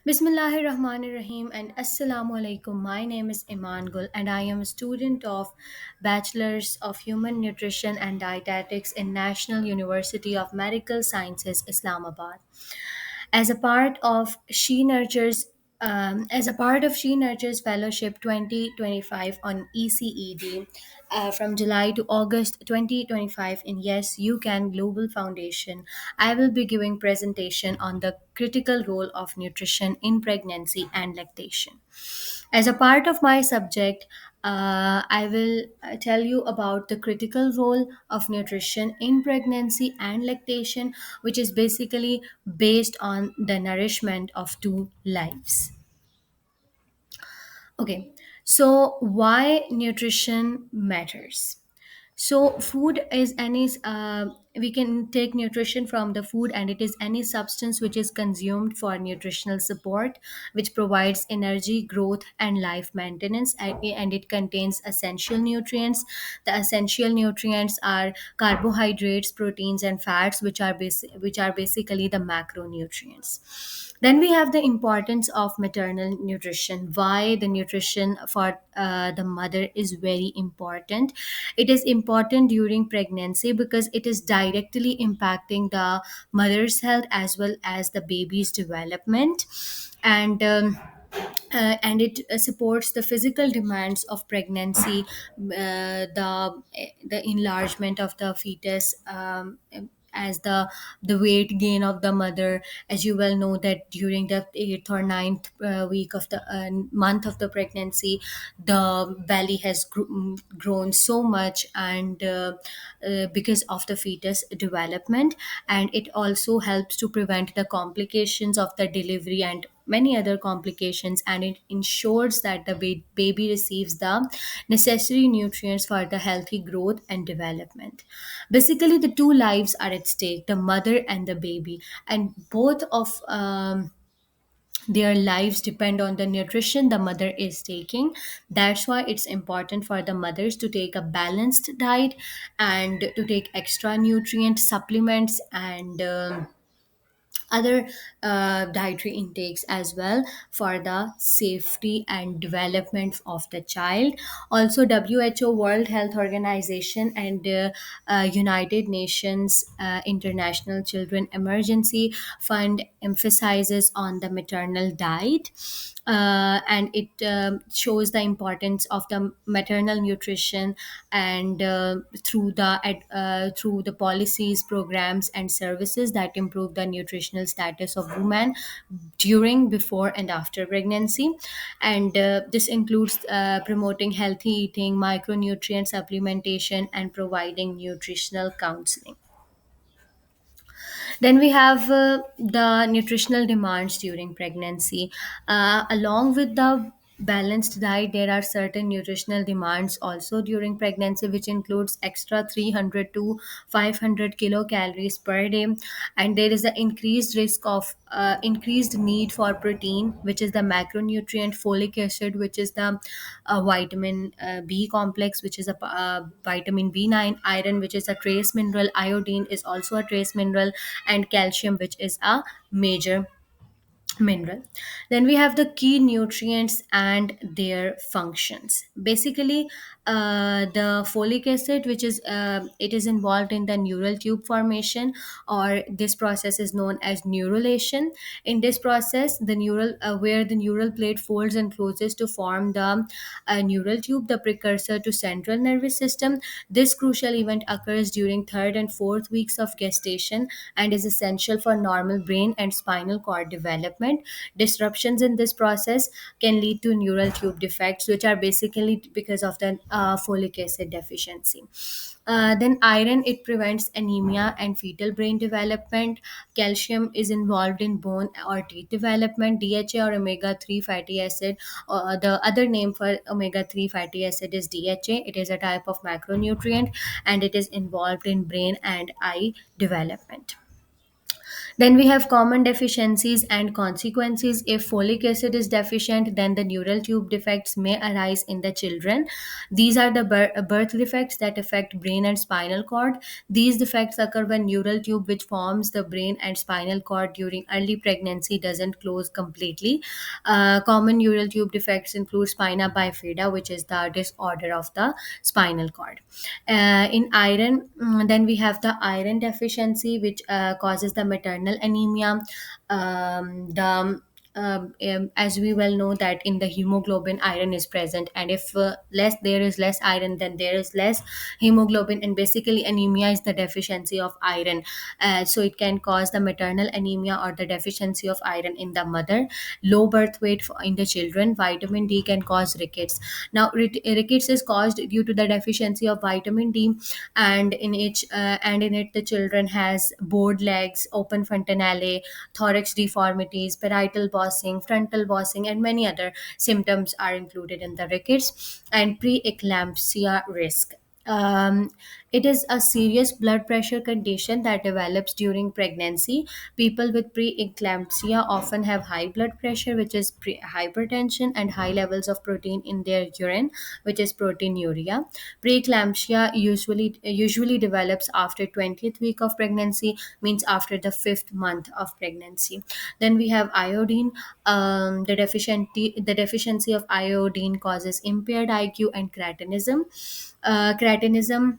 Bismillahirrahmanirrahim and Assalamu alaikum. My name is Iman Gul and I am a student of Bachelor's of Human Nutrition and Dietetics in National University of Medical Sciences, Islamabad. As a part of She Nurtures as a part of She Nurtures Fellowship 2025 on ECED from July to August 2025 in Yes You Can Global Foundation, I will be giving presentation on the critical role of nutrition in pregnancy and lactation. As a part of my subject, I will tell you about the critical role of nutrition in pregnancy and lactation, which is basically based on the nourishment of two lives. Okay, so why nutrition matters? So, food is we can take nutrition from the food, and it is any substance which is consumed for nutritional support, which provides energy, growth, and life maintenance, and it contains essential nutrients. The essential nutrients are carbohydrates, proteins, and fats, which are basically the macronutrients. Then we have the importance of maternal nutrition. Why the nutrition for the mother is very important. It is important during pregnancy because it is directly impacting the mother's health as well as the baby's development. And it supports the physical demands of pregnancy, the enlargement of the fetus, as the weight gain of the mother. As you well know that during the eighth or ninth week of the month of the pregnancy, the belly has grown so much, and because of the fetus development, and it also helps to prevent the complications of the delivery and many other complications, and it ensures that the baby receives the necessary nutrients for the healthy growth and development. Basically, the two lives are at stake, the mother and the baby, and both of their lives depend on the nutrition the mother is taking. That's why it's important for the mothers to take a balanced diet and to take extra nutrient supplements and other dietary intakes as well for the safety and development of the child. Also, WHO, World Health Organization, and United Nations International Children Emergency Fund emphasizes on the maternal diet, and it shows the importance of the maternal nutrition, and through the policies, programs, and services that improve the nutritional status of women during, before, and after pregnancy. And this includes promoting healthy eating, micronutrient supplementation, and providing nutritional counseling. Then we have the nutritional demands during pregnancy. Along with the balanced diet, there are certain nutritional demands also during pregnancy, which includes extra 300 to 500 kilocalories per day. And there is an increased risk of increased need for protein, which is the macronutrient, folic acid, which is the vitamin B complex, which is a vitamin B9, iron, which is a trace mineral, iodine is also a trace mineral, and calcium, which is a major mineral. Then we have the key nutrients and their functions. Basically, the folic acid, which is it is involved in the neural tube formation, or this process is known as neurulation. In this process, the neural where the neural plate folds and closes to form the neural tube, the precursor to central nervous system. This crucial event occurs during third and fourth weeks of gestation and is essential for normal brain and spinal cord development. Disruptions in this process can lead to neural tube defects, which are basically because of the folic acid deficiency. Then iron, it prevents anemia and fetal brain development. Calcium is involved in bone or teeth development. DHA, or omega 3 fatty acid, the other name for omega 3 fatty acid is DHA. It is a type of macronutrient, and it is involved in brain and eye development. Then we have common deficiencies and consequences. If folic acid is deficient, then the neural tube defects may arise in the children. These are the birth defects that affect brain and spinal cord. These defects occur when neural tube, which forms the brain and spinal cord during early pregnancy, doesn't close completely. Common neural tube defects include spina bifida, which is the disorder of the spinal cord. In iron, then we have the iron deficiency, which causes the maternal anemia. As we well know that in the hemoglobin iron is present, and if less there is less iron, then there is less hemoglobin, and basically anemia is the deficiency of iron. So it can cause the maternal anemia or the deficiency of iron in the mother. Low birth weight in the children. Vitamin D can cause rickets. Now rickets is caused due to the deficiency of vitamin D, and in it the children has bowed legs, open fontanelle, thorax deformities, parietal bossing, frontal bossing, and many other symptoms are included in the rickets. And preeclampsia risk. Um, it is a serious blood pressure condition that develops during pregnancy. People with preeclampsia often have high blood pressure, which is hypertension, and high levels of protein in their urine, which is proteinuria. Preeclampsia usually develops after 20th week of pregnancy, means after the 5th month of pregnancy. Then we have iodine. The deficiency of iodine causes impaired IQ and cretinism. Cretinism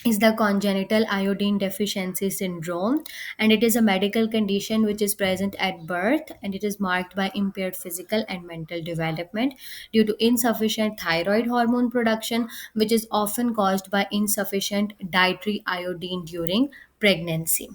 is the congenital iodine deficiency syndrome, and it is a medical condition which is present at birth, and it is marked by impaired physical and mental development due to insufficient thyroid hormone production, which is often caused by insufficient dietary iodine during pregnancy.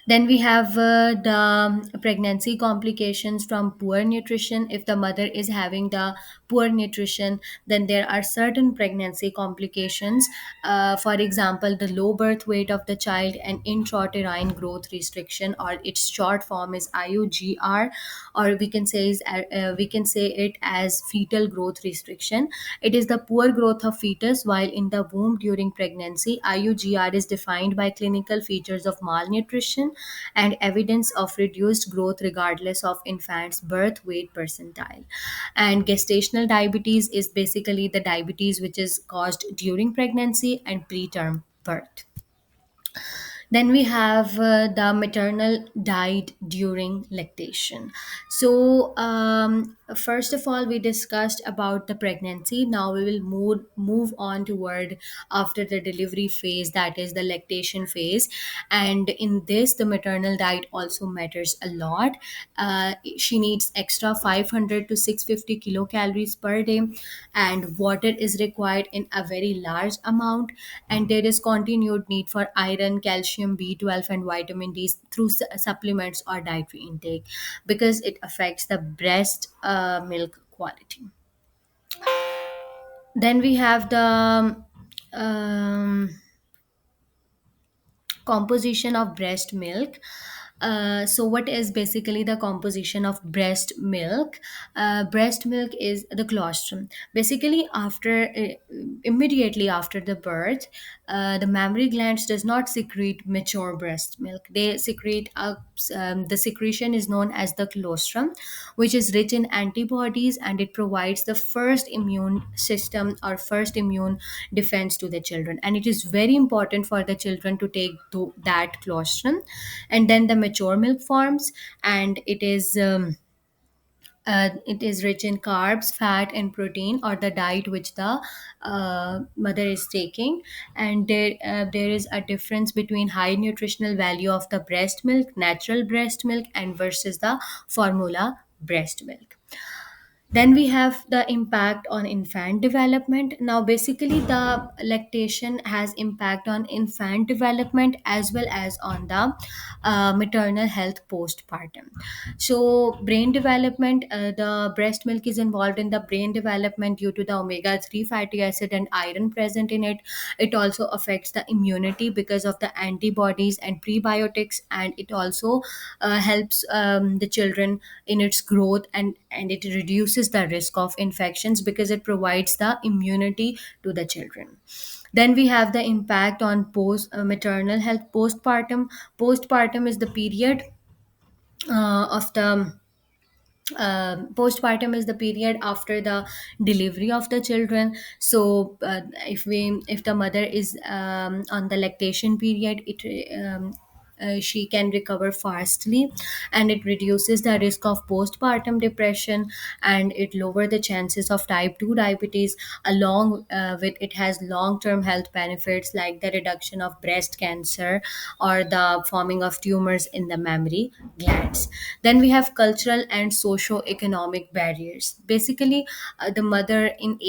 Then we have the pregnancy complications from poor nutrition. If the mother is having the poor nutrition, then there are certain pregnancy complications. For example, the low birth weight of the child and intrauterine growth restriction, or its short form is IUGR, or we can say it as fetal growth restriction. It is the poor growth of fetus while in the womb during pregnancy. IUGR is defined by clinical features of malnutrition and evidence of reduced growth regardless of infant's birth weight percentile. And gestational diabetes is basically the diabetes which is caused during pregnancy and preterm birth. Then we have the maternal diet during lactation. So, first of all, we discussed about the pregnancy. Now we will move on toward after the delivery phase, that is the lactation phase. And in this, the maternal diet also matters a lot. She needs extra 500 to 650 kilocalories per day, and water is required in a very large amount. And there is continued need for iron, calcium, B12, and vitamin D through supplements or dietary intake, because it affects the breast milk quality. Then we have the composition of breast milk. So what is basically the composition of breast milk? Breast milk is the colostrum. Basically, after immediately after the birth, the mammary glands does not secrete mature breast milk. They secrete the secretion is known as the colostrum, which is rich in antibodies, and it provides the first immune system or first immune defense to the children. And it is very important for the children to take that colostrum. And then the mature milk forms, and it is rich in carbs, fat, and protein, or the diet which the mother is taking. And there is a difference between high nutritional value of the breast milk, natural breast milk, and versus the formula breast milk. Then we have the impact on infant development. Now basically the lactation has impact on infant development as well as on the maternal health postpartum. So brain development, the breast milk is involved in the brain development due to the omega-3 fatty acid and iron present in it. It also affects the immunity because of the antibodies and prebiotics, and it also helps the children in its growth, and it reduces the risk of infections because it provides the immunity to the children. Then we have the impact on post maternal health. Postpartum is the period of the postpartum is the period after the delivery of the children. So if the mother is on the lactation period, she can recover fastly, and it reduces the risk of postpartum depression, and it lower the chances of type 2 diabetes. Along with it has long term health benefits like the reduction of breast cancer or the forming of tumors in the mammary glands. Then we have cultural and socio-economic barriers. Basically, the mother in